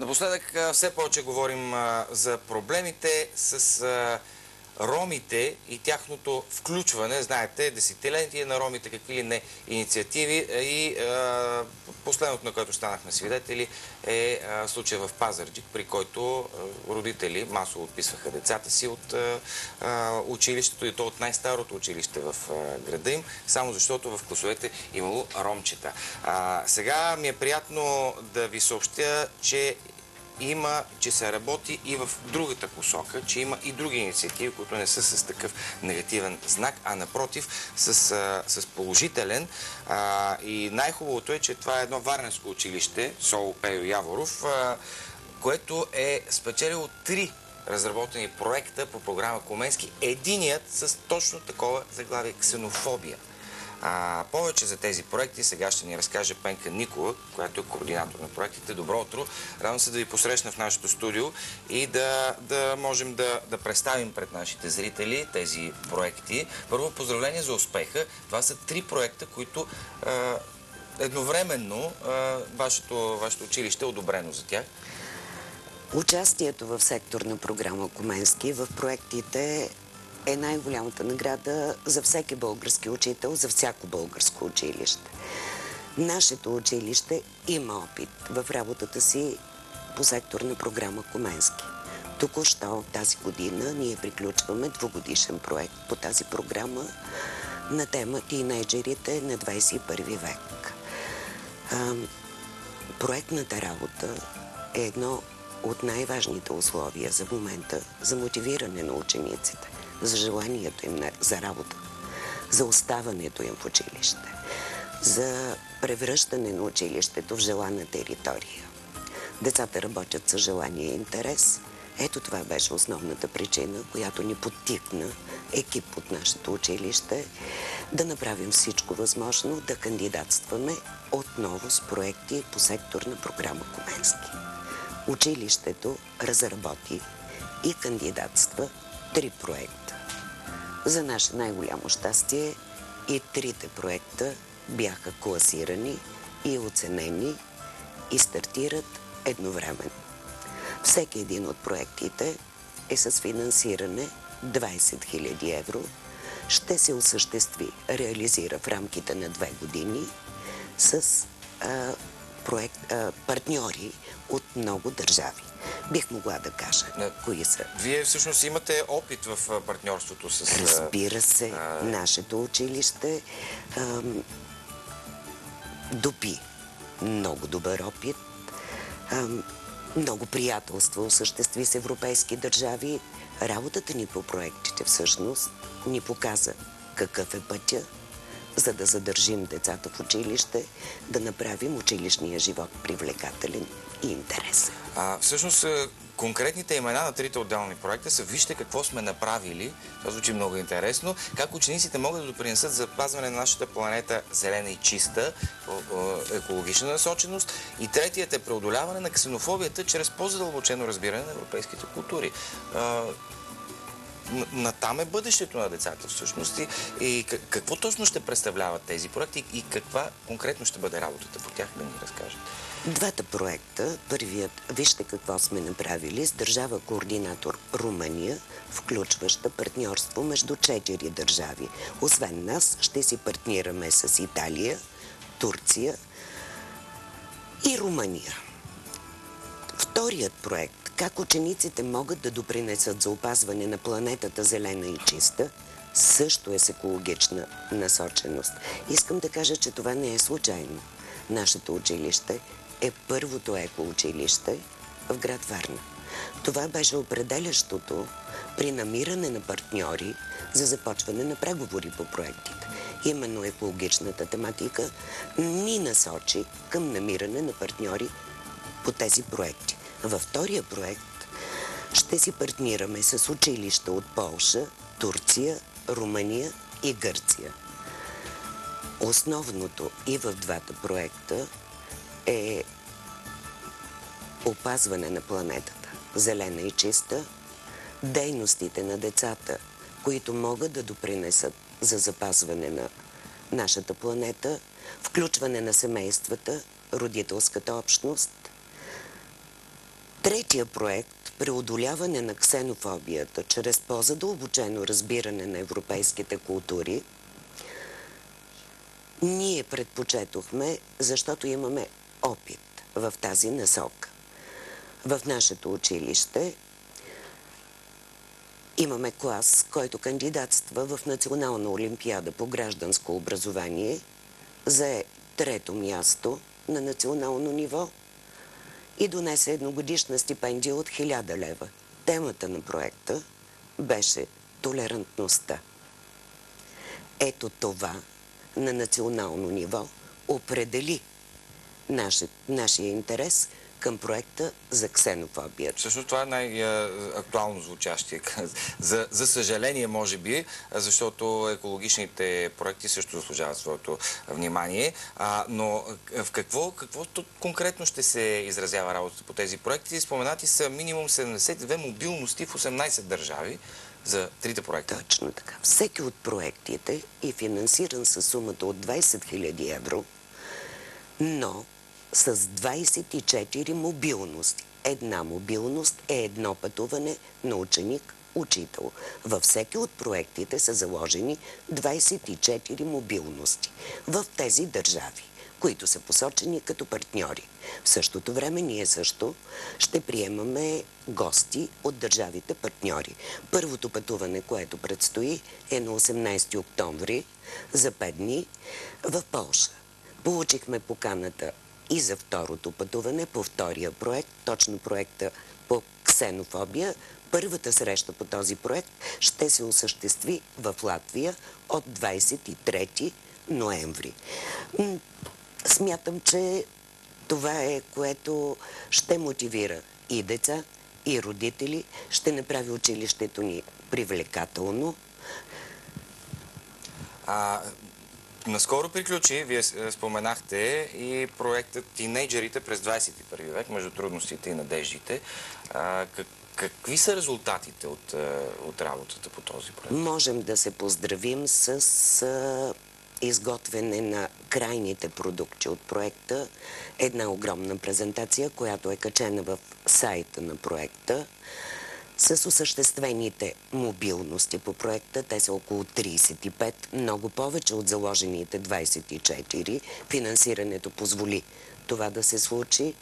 Напоследък все повече говорим за проблемите с ромите и тяхното включване. Знаете, десетилетие на ромите, какви ли не инициативи, и последното, на което станахме свидетели, е случай в Пазарджик, при който родители масово отписваха децата си от училището, и то от най-старото училище в града им, само защото в класовете имало ромчета. Сега ми е приятно да ви съобщя, че се работи и в другата посока, че има и други инициативи, които не са с такъв негативен знак, а напротив с положителен. И най-хубавото е, че това е едно варненско училище, СОУ Пейо Яворов, което е спечелило 3 разработени проекта по програма Коменски. Единият с точно такова заглавие — ксенофобия. Повече за тези проекти сега ще ни разкаже Пенка Никола, която е координатор на проектите. Добро утро! Радвам се да ви посрещна в нашето студио и да можем да представим пред нашите зрители тези проекти. Първо, поздравление за успеха. Това са 3 проекта, които едновременно вашето училище е одобрено за тях. Участието в секторна програма Коменски в проектите е най-голямата награда за всеки български учител, за всяко българско училище. Нашето училище има опит в работата си по секторна програма Коменски. Току-що тази година ние приключваме 2-годишен проект по тази програма на тема "Тийнейджерите на 21 век". Проектната работа е едно от най-важните условия за момента за мотивиране на учениците, за желанието им за работа, за оставането им в училище, за превръщане на училището в желана територия. Децата работят с желание и интерес. Ето това беше основната причина, която ни подтикна екип от нашето училище да направим всичко възможно да кандидатстваме отново с проекти по секторна програма Коменски. Училището разработи и кандидатства 3 проекта. За наше най-голямо щастие и 3 проекта бяха класирани и оценени и стартират едновременно. Всеки един от проектите е с финансиране 20 000 евро. Ще се осъществи, реализира в рамките на 2 години с партньори от много държави. Бих могла да кажа кои са. Вие всъщност имате опит в партньорството с... Разбира се, нашето училище допи много добър опит, много приятелство осъществи с европейски държави. Работата ни по проектите всъщност ни показа какъв е пътя, за да задържим децата в училище, да направим училищния живот привлекателен и интересен. Всъщност, конкретните имена на 3 отделни проекта са: "Вижте какво сме направили". Това звучи много интересно. Как учениците могат да допринесат за запазване на нашата планета зелена и чиста, екологична насоченост. И третият е преодоляване на ксенофобията чрез по-задълбочено разбиране на европейските култури. Натам е бъдещето на децата всъщност. И какво точно ще представляват тези проекти и каква конкретно ще бъде работата по тях, да ни разкажете? 2 проекта. Първият "Вижте какво сме направили" с държава координатор Румъния, включваща партньорство между 4 държави. Освен нас ще си партнираме с Италия, Турция и Румъния. Вторият проект "Как учениците могат да допринесат за опазване на планетата зелена и чиста", също е с екологична насоченост. Искам да кажа, че това не е случайно. Нашето училище е първото екоучилище в град Варна. Това беше определящото при намиране на партньори за започване на преговори по проектите. Именно екологичната тематика ни насочи към намиране на партньори по тези проекти. Във втория проект ще си партнираме с училища от Полша, Турция, Румъния и Гърция. Основното и в 2 проекта е опазване на планетата, зелена и чиста, дейностите на децата, които могат да допринесат за запазване на нашата планета, включване на семействата, родителската общност Третия проект "Преодоляване на ксенофобията чрез по-задълбочено разбиране на европейските култури" ние предпочетохме, защото имаме опит в тази насока. В нашето училище имаме клас, който кандидатства в Национална олимпиада по гражданско образование, зае трето място на национално ниво и донесе едногодишна стипендия от 1000 лева. Темата на проекта беше толерантността. Ето това на национално ниво определи нашия интерес към проекта за ксенофобията. Всъщност това е най-актуално звучащия. За съжаление, може би, защото екологичните проекти също заслужават своето внимание. Но в какво конкретно ще се изразява работата по тези проекти? Споменати са минимум 72 мобилности в 18 държави за трите проекта. Точно така. Всеки от проектите е финансиран със сумата от 20 000 евро, но с 24 мобилности. Една мобилност е едно пътуване на ученик-учител. Във всеки от проектите са заложени 24 мобилности в тези държави, които са посочени като партньори. В същото време ние също ще приемаме гости от държавите партньори. Първото пътуване, което предстои, е на 18 октомври за 5 дни в Полша. Получихме поканата и за второто пътуване по втория проект, точно проекта по ксенофобия. Първата среща по този проект ще се осъществи в Латвия от 23 ноември. Смятам, че това е, което ще мотивира и деца, и родители, ще направи училището ни привлекателно. Наскоро приключи, вие споменахте, и проектът "Тинейджерите през 21 век" между трудностите и надеждите. Какви са резултатите от работата по този проект? Можем да се поздравим с изготвяне на крайните продукти от проекта. Една огромна презентация, която е качена в сайта на проекта, с осъществените мобилности по проекта. Те са около 35, много повече от заложените 24. Финансирането позволи това да се случи.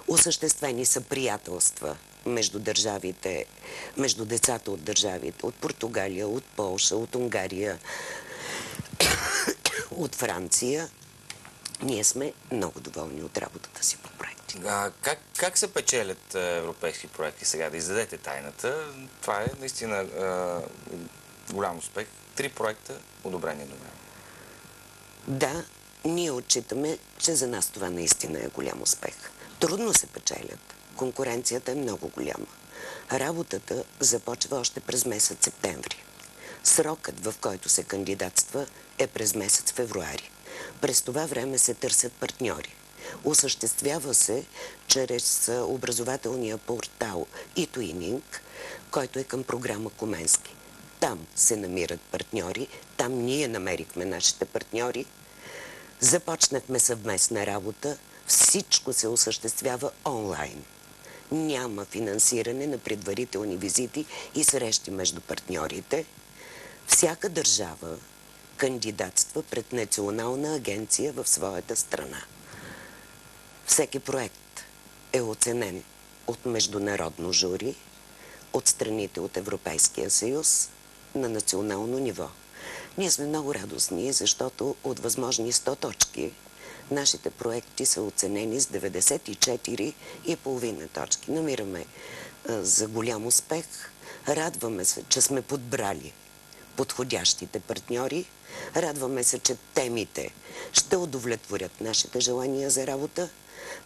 Осъществени са приятелства между държавите, между децата от държавите, от Португалия, от Полша, от Унгария, от Франция. Ние сме много доволни от работата си по проекти. Как се печелят европейски проекти сега? Да издадете тайната. Това е наистина голям успех. 3 проекта одобрени едновременно. Да, ние отчитаме, че за нас това наистина е голям успех. Трудно се печелят. Конкуренцията е много голяма. Работата започва още през месец септември. Срокът, в който се кандидатства, е през месец февруари. През това време се търсят партньори. Осъществява се чрез образователния портал eTwinning, който е към програма Коменски. Там се намират партньори, там ние намерихме нашите партньори. Започнахме съвместна работа, всичко се осъществява онлайн. Няма финансиране на предварителни визити и срещи между партньорите. Всяка държава кандидатства пред национална агенция в своята страна. Всеки проект е оценен от международно жури, от страните от Европейския съюз на национално ниво. Ние сме много радостни, защото от възможни 100 точки нашите проекти са оценени с 94,5 точки. Намираме за голям успех. Радваме се, че сме подбрали подходящите партньори. Радваме се, че темите ще удовлетворят нашите желания за работа.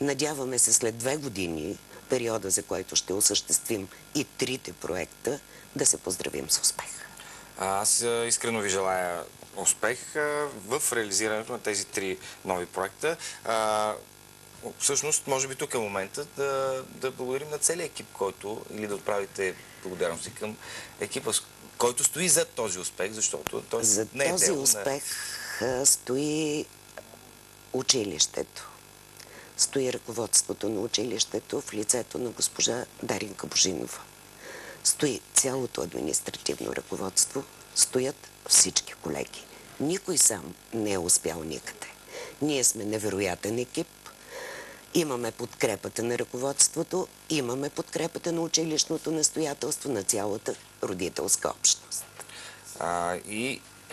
Надяваме се след 2 години, периода, за който ще осъществим и 3 проекта, да се поздравим с успех. Аз искрено ви желая успех в реализирането на тези 3 нови проекта. Всъщност, може би тук е момента да благодарим на целия екип, или да отправите благодарности към екипа, който стои зад този успех, защото той не е този успех стои училището стои ръководството на училището в лицето на госпожа Даринка Божинова. Стои цялото административно ръководство, стоят всички колеги. Никой сам не е успял никъде. Ние сме невероятен екип. Имаме подкрепата на ръководството, имаме подкрепата на училищното настоятелство, на цялата родителска общност.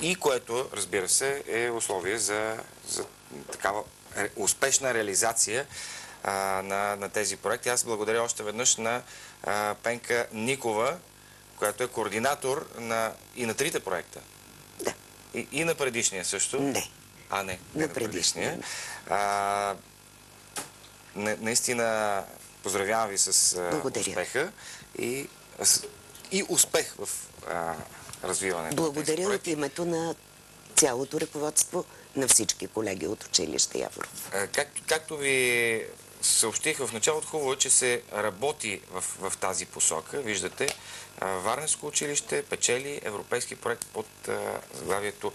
И което, разбира се, е условие за такава успешна реализация на тези проекти. Аз благодаря още веднъж на Пенка Никова, която е координатор и на трите проекта. Да. И на предишния също. Не. Не на предишния. Наистина поздравявам ви с успеха и успех в развиването. Благодаря от името на цялото ръководство на всички колеги от училище Яворов. Както ви съобщих в началото, хубаво е, че се работи в тази посока. Виждате, Варненско училище печели европейски проект под заглавието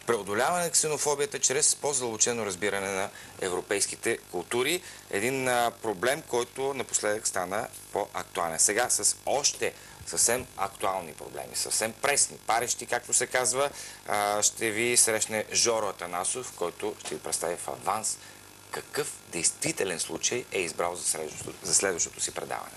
преодоляване на ксенофобията чрез по-задълбочено разбиране на европейските култури. Един проблем, който напоследък стана по-актуален. Сега с още съвсем актуални проблеми, съвсем пресни, парещи, както се казва, ще ви срещне Жоро Атанасов, който ще ви представи в аванс какъв действителен случай е избрал за следващото си предаване.